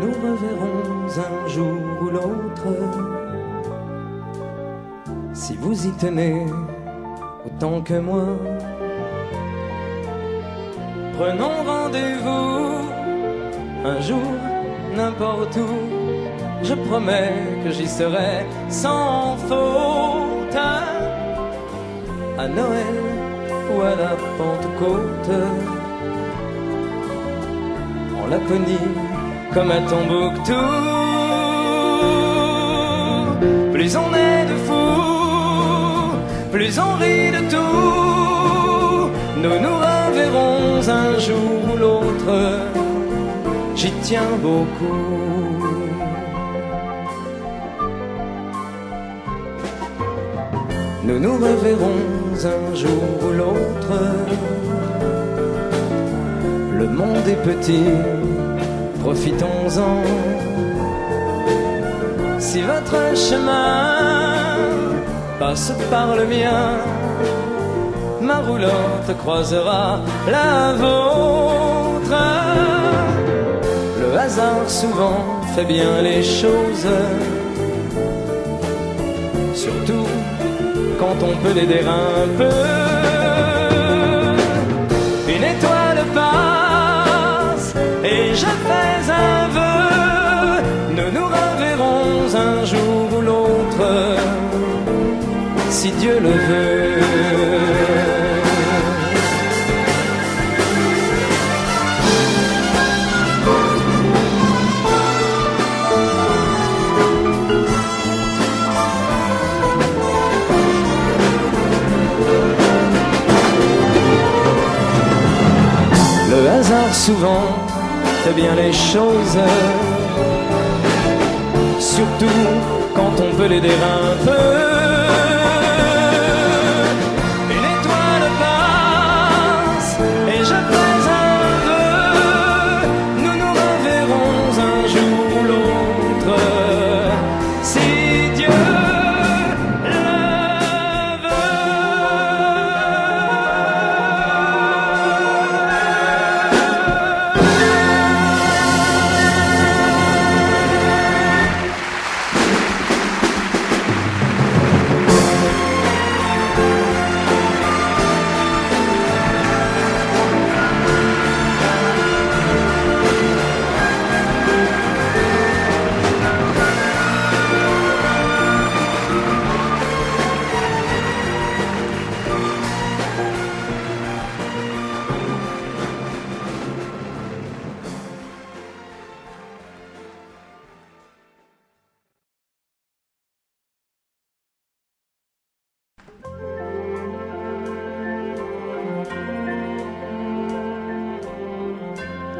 nous reverrons un jour ou l'autre. Si vous y tenez autant que moi, prenons rendez-vous un jour, n'importe où. Je promets que j'y serai sans faute, à Noël ou à la Pentecôte, en Laponie comme à Tombouctou. Plus on est de fous, plus on rit de tout. Nous nous reverrons un jour ou l'autre, j'y tiens beaucoup. Nous nous reverrons un jour ou l'autre. Le monde est petit, profitons-en. Si votre chemin passe par le mien, ma roulotte croisera la vôtre. Le hasard souvent fait bien les choses, surtout quand on peut l'aider un peu. Une étoile passe et je fais un vœu. Nous nous reverrons un jour ou l'autre, si Dieu le veut. Le hasard souvent fait bien les choses, surtout quand on peut l'aider un peu. Une étoile passe et je fais un vœu. Nous nous reverrons un jour ou l'autre, si Dieu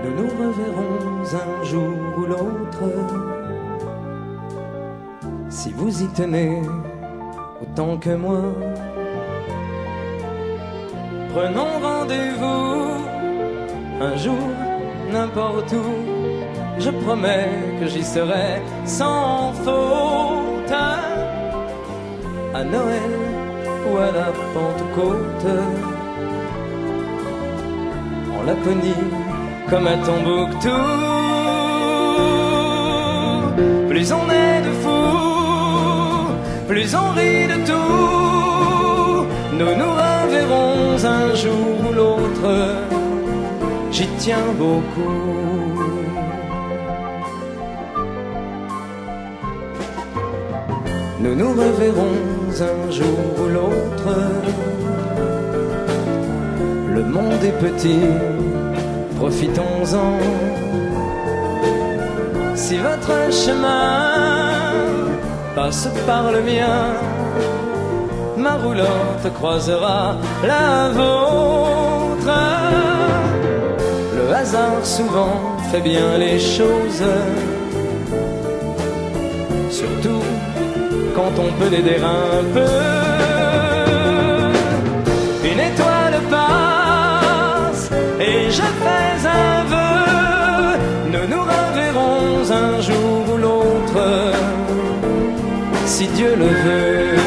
nous nous reverrons un jour ou l'autre. Si vous y tenez autant que moi, prenons rendez-vous un jour, n'importe où. Je promets que j'y serai sans faute, à Noël ou à la Pentecôte, en Laponie comme à Tombouctou. Plus on est de fous, plus on rit de tout. Nous nous reverrons un jour ou l'autre, j'y tiens beaucoup. Nous nous reverrons un jour ou l'autre. Le monde est petit, profitons-en. Si votre chemin passe par le mien, ma roulotte croisera la vôtre. Le hasard souvent fait bien les choses, surtout quand on peut l'aider un peu. Une étoile passe et je fais un vœu. Nous nous reverrons un jour ou l'autre, si Dieu le veut.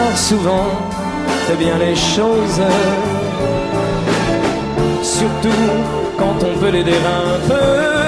alors souvent fait bien les choses, surtout quand on peut l'aider un peu.